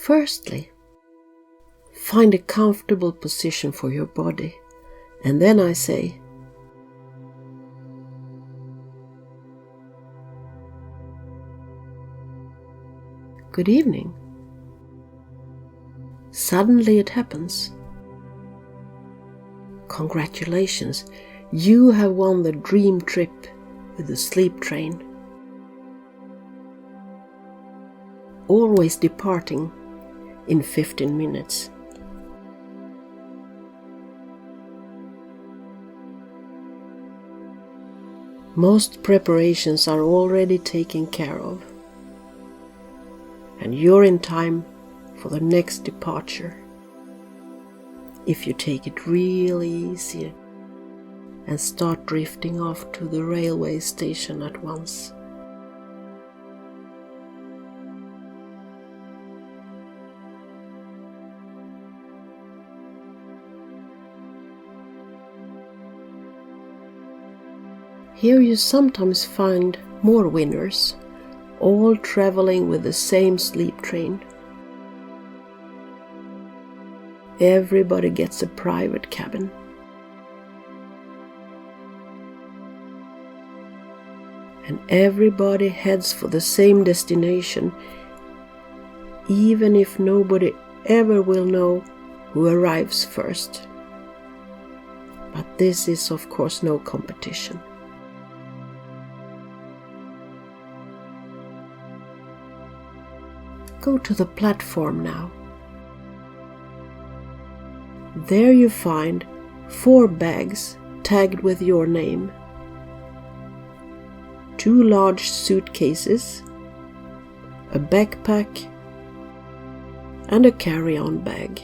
Firstly, find a comfortable position for your body, and then I say, "Good evening." Suddenly it happens. Congratulations, you have won the dream trip with the sleep train. Always departing in 15 minutes. Most preparations are already taken care of, and you're in time for the next departure. If you take it really easy and start drifting off to the railway station at once. Here you sometimes find more winners, all traveling with the same sleep train. Everybody gets a private cabin. And everybody heads for the same destination, even if nobody ever will know who arrives first. But this is of course no competition. Go to the platform now. There you find 4 bags tagged with your name, 2 large suitcases, a backpack, and a carry-on bag.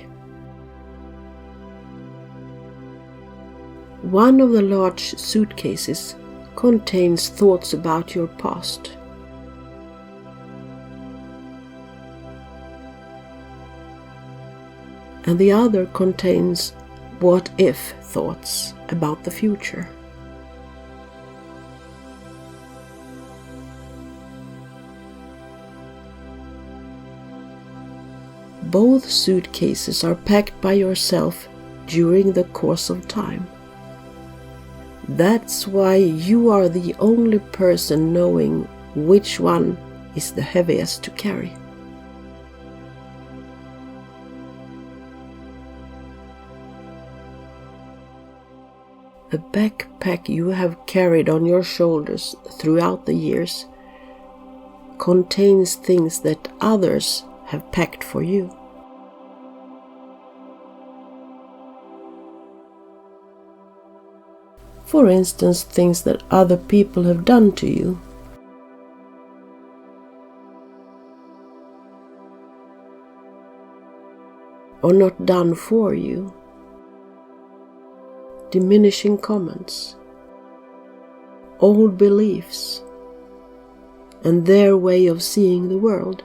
One of the large suitcases contains thoughts about your past. And the other contains what-if thoughts about the future. Both suitcases are packed by yourself during the course of time. That's why you are the only person knowing which one is the heaviest to carry. A backpack you have carried on your shoulders throughout the years contains things that others have packed for you. For instance, things that other people have done to you. Or not done for you. Diminishing comments, old beliefs, and their way of seeing the world.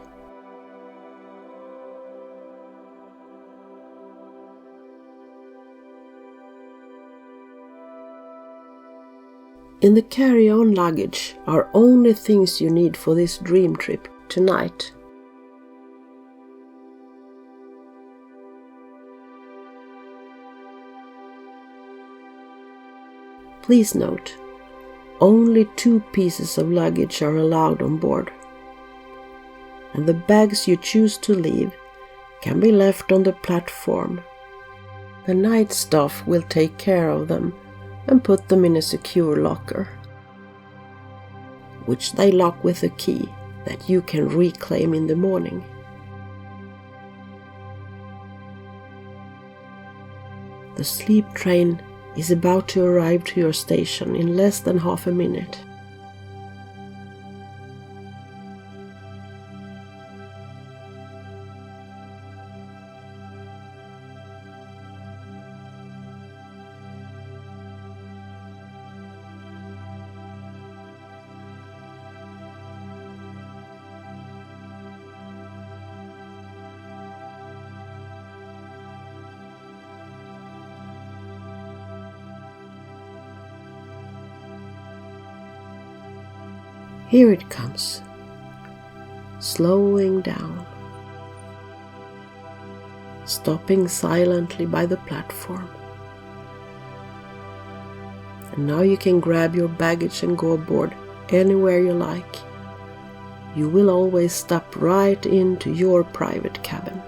In the carry-on luggage are only things you need for this dream trip tonight. Please note, only 2 pieces of luggage are allowed on board, and the bags you choose to leave can be left on the platform. The night staff will take care of them and put them in a secure locker, which they lock with a key that you can reclaim in the morning. The sleep train is about to arrive to your station in less than half a minute. Here it comes, slowing down. stopping silently by the platform. And now you can grab your baggage and go aboard anywhere you like. You will always stop right into your private cabin.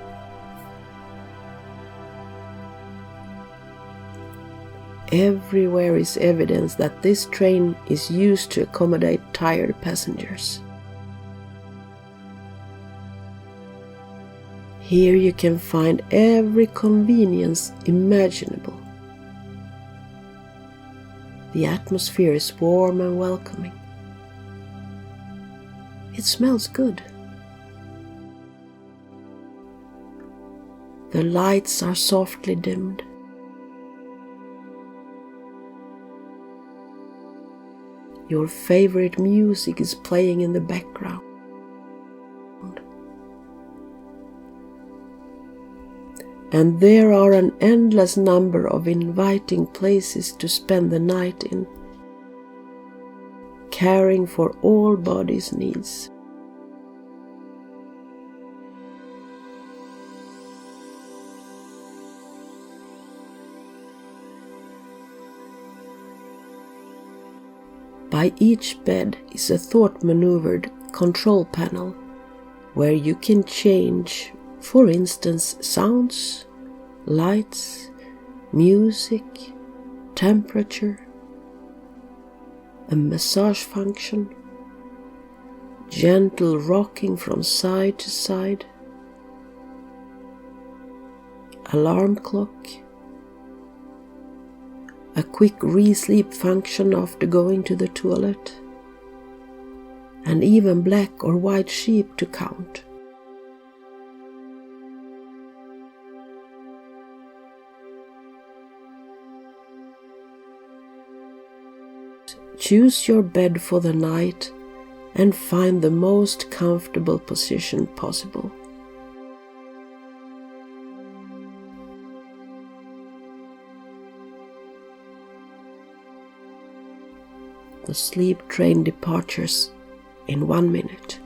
Everywhere is evidence that this train is used to accommodate tired passengers. Here you can find every convenience imaginable. The atmosphere is warm and welcoming. It smells good. The lights are softly dimmed. Your favorite music is playing in the background. And there are an endless number of inviting places to spend the night in, caring for all body's needs. By each bed is a thought-maneuvered control panel where you can change, for instance, sounds, lights, music, temperature, a massage function, gentle rocking from side to side, alarm clock, a quick re-sleep function after going to the toilet, and even black or white sheep to count. Choose your bed for the night and find the most comfortable position possible. The sleep train departures in 1 minute.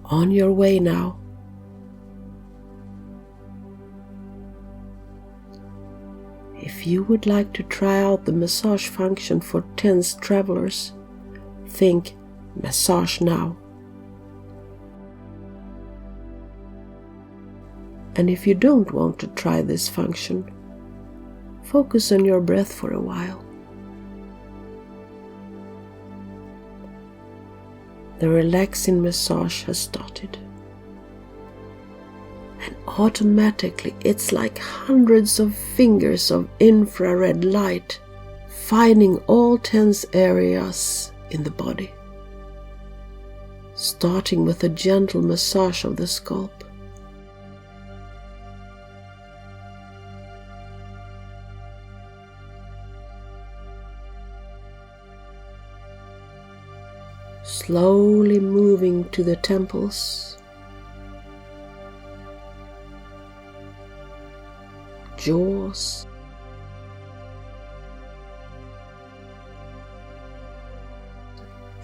On your way now. If you would like to try out the massage function for tense travelers, think massage now. And if you don't want to try this function, focus on your breath for a while. The relaxing massage has started. And automatically it's like hundreds of fingers of infrared light finding all tense areas in the body. Starting with a gentle massage of the scalp. Slowly moving to the temples, jaws,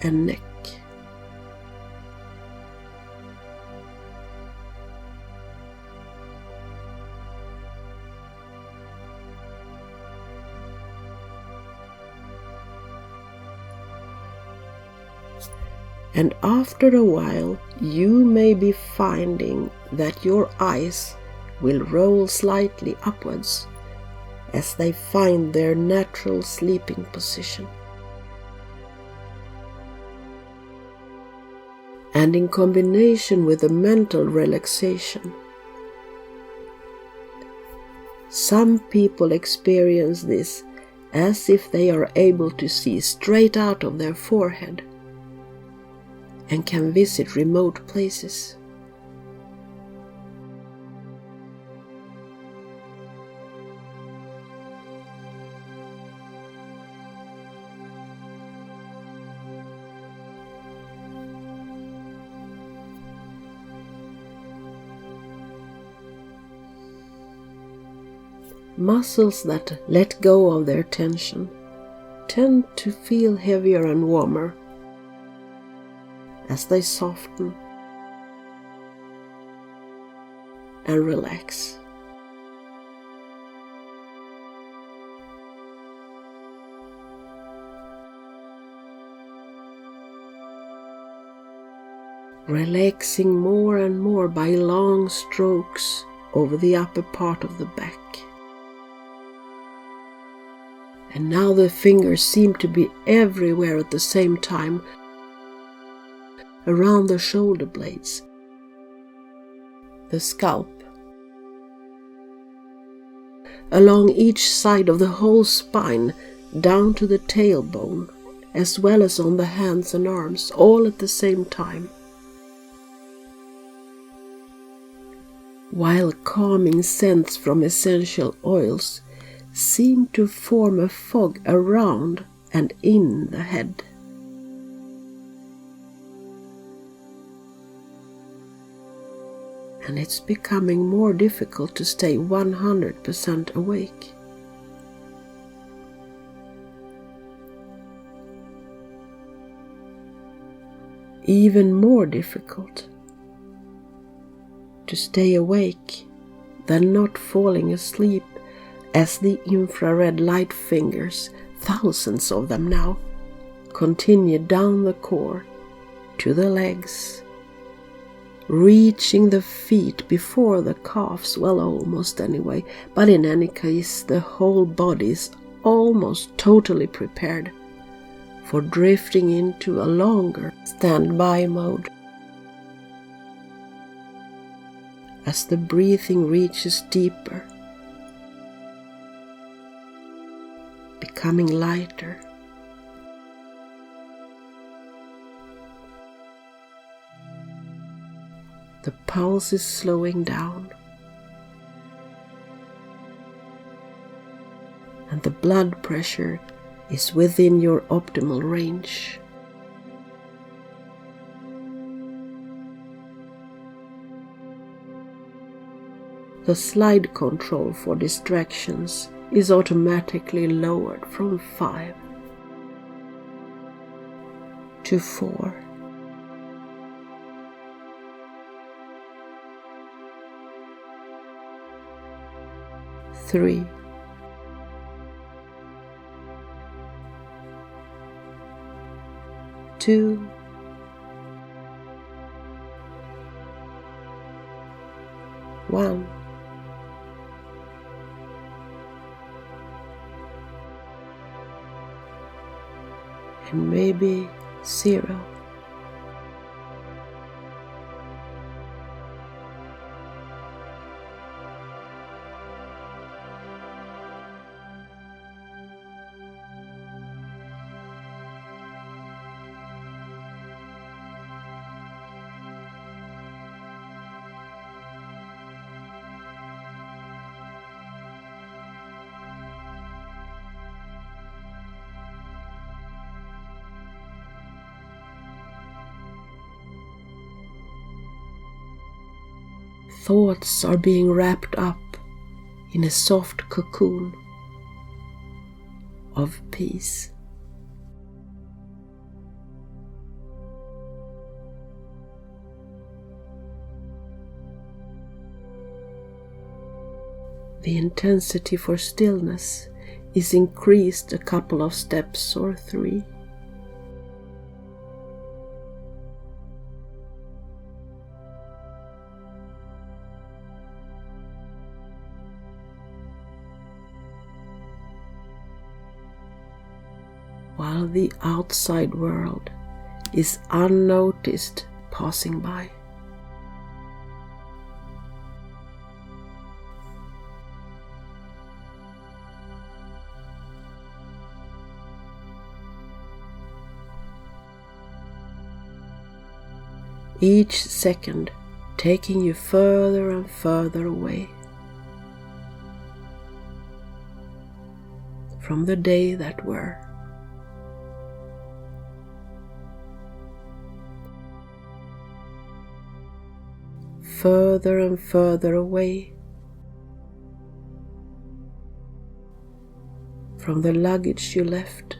and neck. And after a while, you may be finding that your eyes will roll slightly upwards as they find their natural sleeping position. And in combination with the mental relaxation, some people experience this as if they are able to see straight out of their forehead and can visit remote places. Muscles that let go of their tension tend to feel heavier and warmer as they soften and relax. Relaxing more and more by long strokes over the upper part of the back. And now the fingers seem to be everywhere at the same time, around the shoulder blades, the scalp, along each side of the whole spine, down to the tailbone, as well as on the hands and arms, all at the same time. While calming scents from essential oils seem to form a fog around and in the head. And it's becoming more difficult to stay 100% awake. Even more difficult to stay awake than not falling asleep, as the infrared light fingers, thousands of them now, continue down the core to the legs, reaching the feet before the calves, well, almost anyway, but in any case the whole body is almost totally prepared for drifting into a longer standby mode. As the breathing reaches deeper, becoming lighter, the pulse is slowing down, and the blood pressure is within your optimal range. The slide control for distractions is automatically lowered from 5 to 4. 3. 2. 1. And maybe 0. Thoughts are being wrapped up in a soft cocoon of peace. The intensity for stillness is increased a couple of steps or 3. while the outside world is unnoticed passing by. Each second taking you further and further away from the day that were. Further and further away from the luggage you left.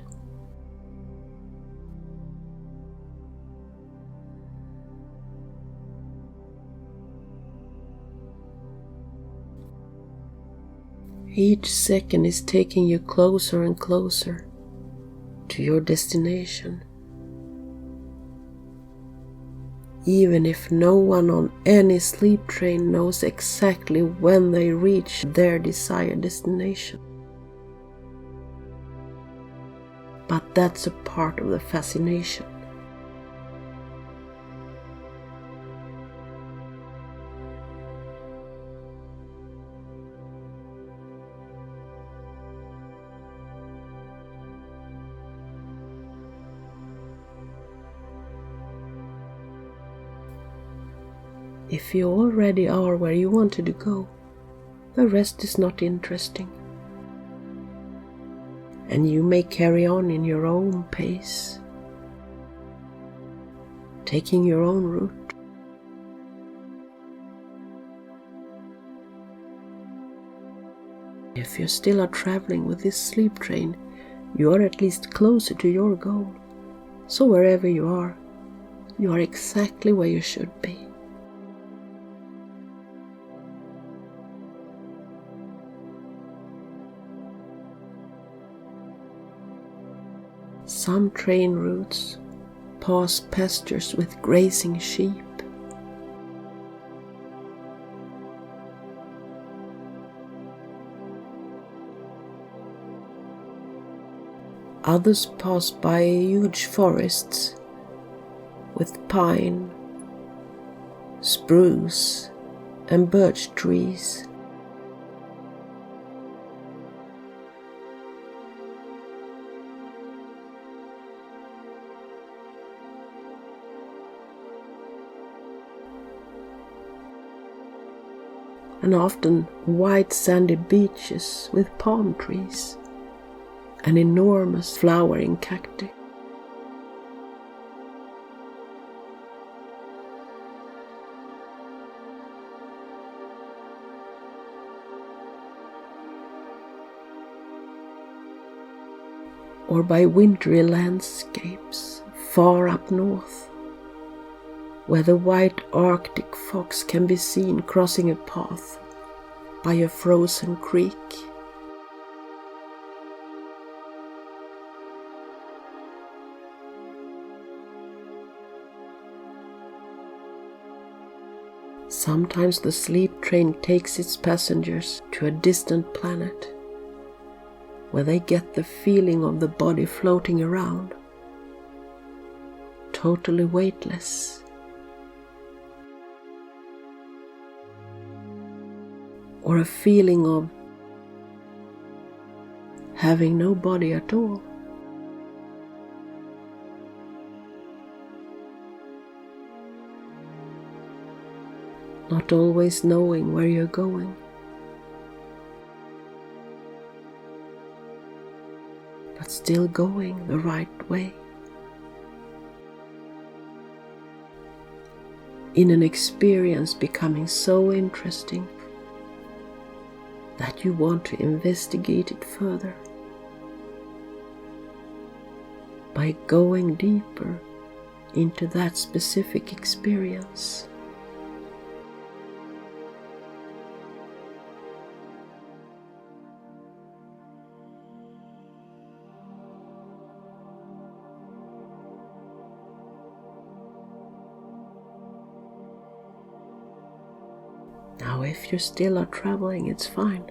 Each second is taking you closer and closer to your destination, even if no one on any sleep train knows exactly when they reach their desired destination. But that's a part of the fascination. If you already are where you wanted to go, the rest is not interesting. And you may carry on in your own pace, taking your own route. If you still are traveling with this sleep train, you are at least closer to your goal. So wherever you are exactly where you should be. Some train routes pass pastures with grazing sheep. Others pass by huge forests with pine, spruce, and birch trees. And often white sandy beaches with palm trees and enormous flowering cacti. Or by wintry landscapes far up north, where the white Arctic fox can be seen crossing a path by a frozen creek. Sometimes the sleep train takes its passengers to a distant planet, where they get the feeling of the body floating around, totally weightless. Or a feeling of having no body at all. Not always knowing where you're going, but still going the right way. In an experience becoming so interesting that you want to investigate it further by going deeper into that specific experience. Now, if you still are traveling, it's fine.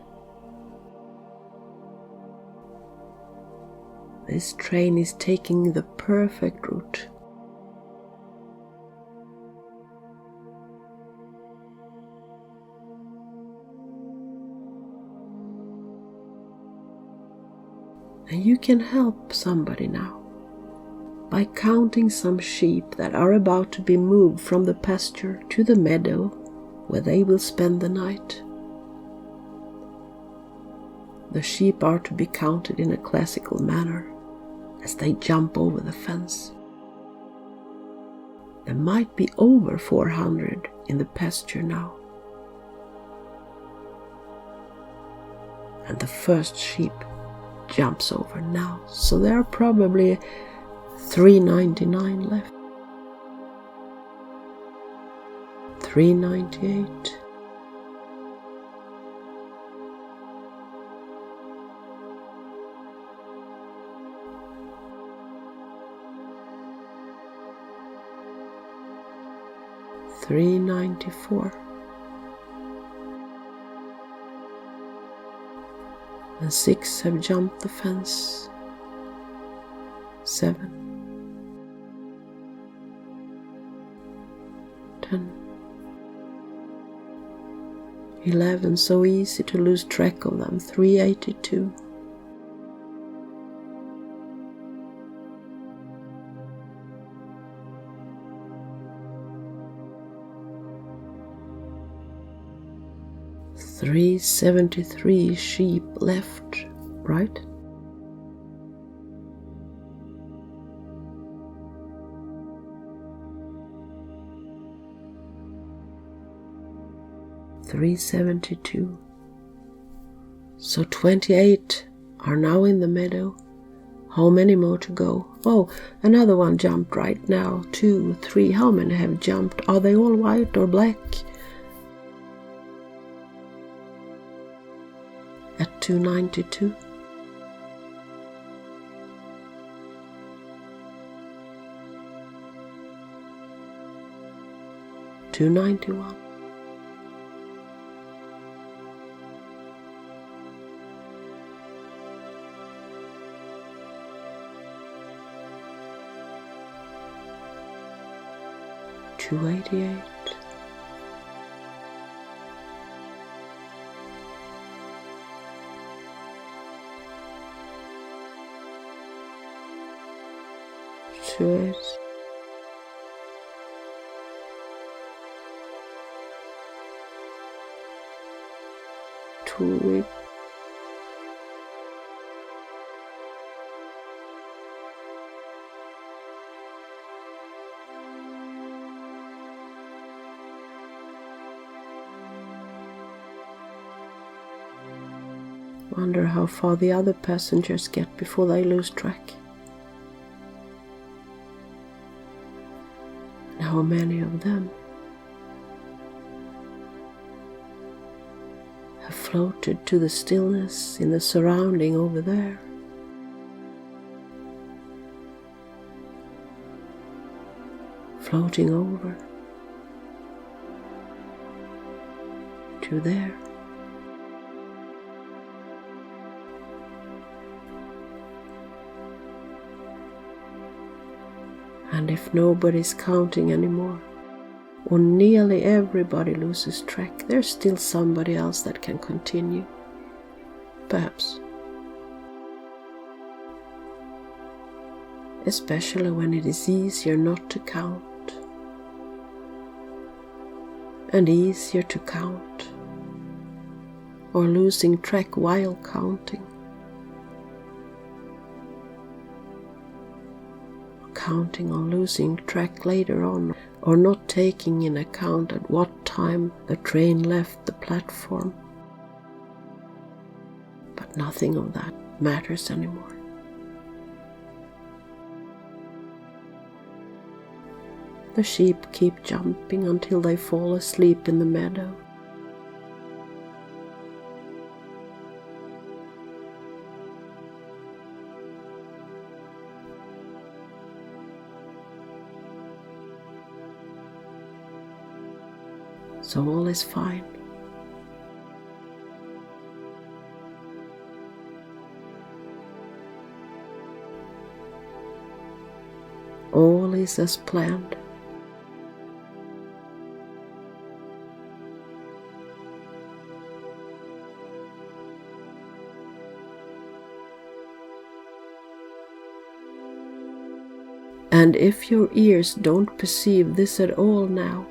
This train is taking the perfect route. And you can help somebody now by counting some sheep that are about to be moved from the pasture to the meadow where they will spend the night. The sheep are to be counted in a classical manner as they jump over the fence. There might be over 400 in the pasture now. And the first sheep jumps over now, so there are probably 399 left. 398. 394. And 6 have jumped the fence. 7. 10. 11, so easy to lose track of them. 382. 373 sheep left, right? $372. So 28 are now in the meadow. How many more to go? Oh, another one jumped right now. 2, 3. How many have jumped? Are they all white or black? At 292. 291. 288. 280. 280. Wonder how far the other passengers get before they lose track. And how many of them have floated to the stillness in the surrounding over there. Floating over to there. And if nobody's counting anymore, or nearly everybody loses track, there's still somebody else that can continue. Perhaps. Especially when it is easier not to count. And easier to count. Or losing track while counting. Counting on losing track later on, or not taking in account at what time the train left the platform. But nothing of that matters anymore. The sheep keep jumping until they fall asleep in the meadow. So all is fine. is as planned. And if your ears don't perceive this at all now,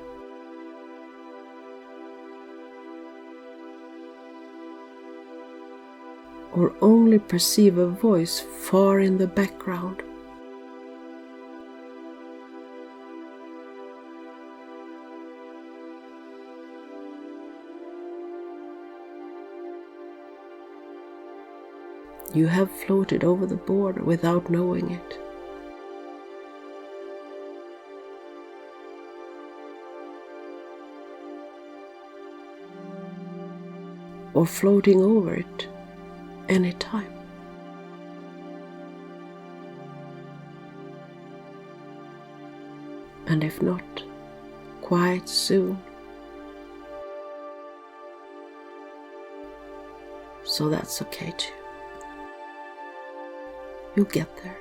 or only perceive a voice far in the background, you have floated over the border without knowing it. Or floating over it anytime. And if not, quite soon. So that's okay too. You'll get there.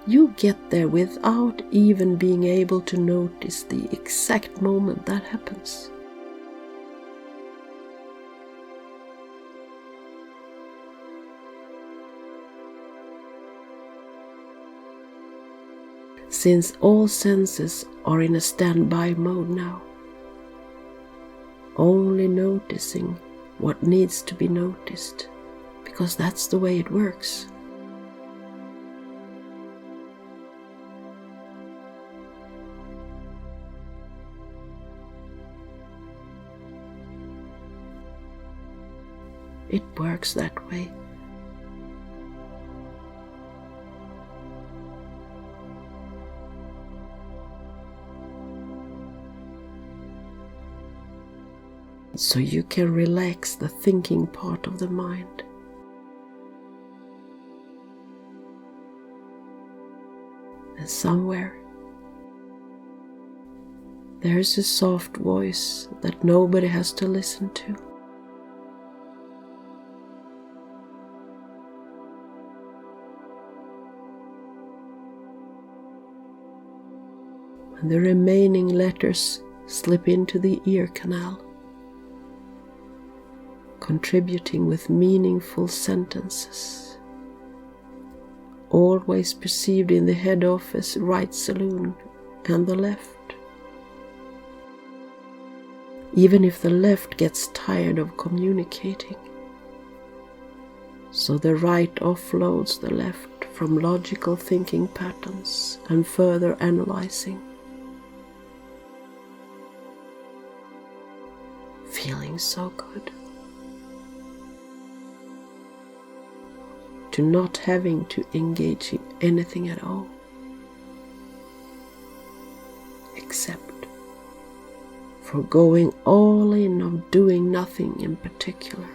You get there without even being able to notice the exact moment that happens. Since all senses are in a standby mode now, only noticing what needs to be noticed, because that's the way it works. It works that way. So you can relax the thinking part of the mind. And somewhere there's a soft voice that nobody has to listen to. And the remaining letters slip into the ear canal, contributing with meaningful sentences, always perceived in the head office right saloon and the left. Even if the left gets tired of communicating, so the right offloads the left from logical thinking patterns and further analyzing. Feeling so good. To not having to engage in anything at all, except for going all in of doing nothing in particular.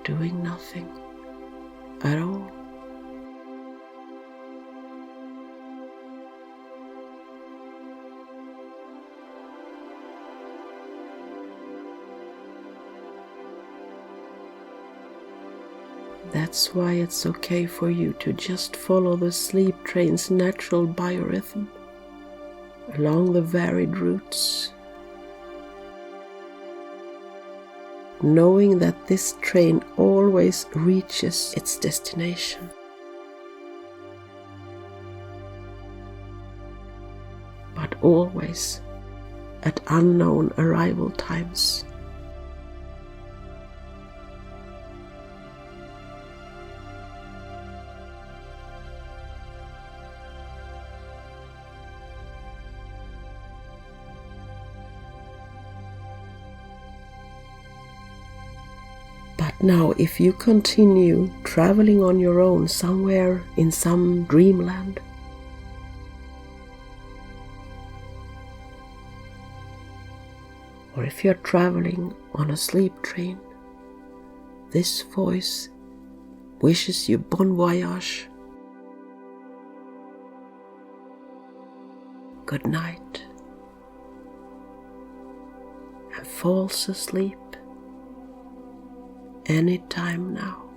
Doing nothing at all. That's why it's okay for you to just follow the sleep train's natural biorhythm along the varied routes, knowing that this train always reaches its destination. But always at unknown arrival times. Now, if you continue traveling on your own somewhere in some dreamland, or if you're traveling on a sleep train, This voice wishes you bon voyage. Good night, and falls asleep anytime now.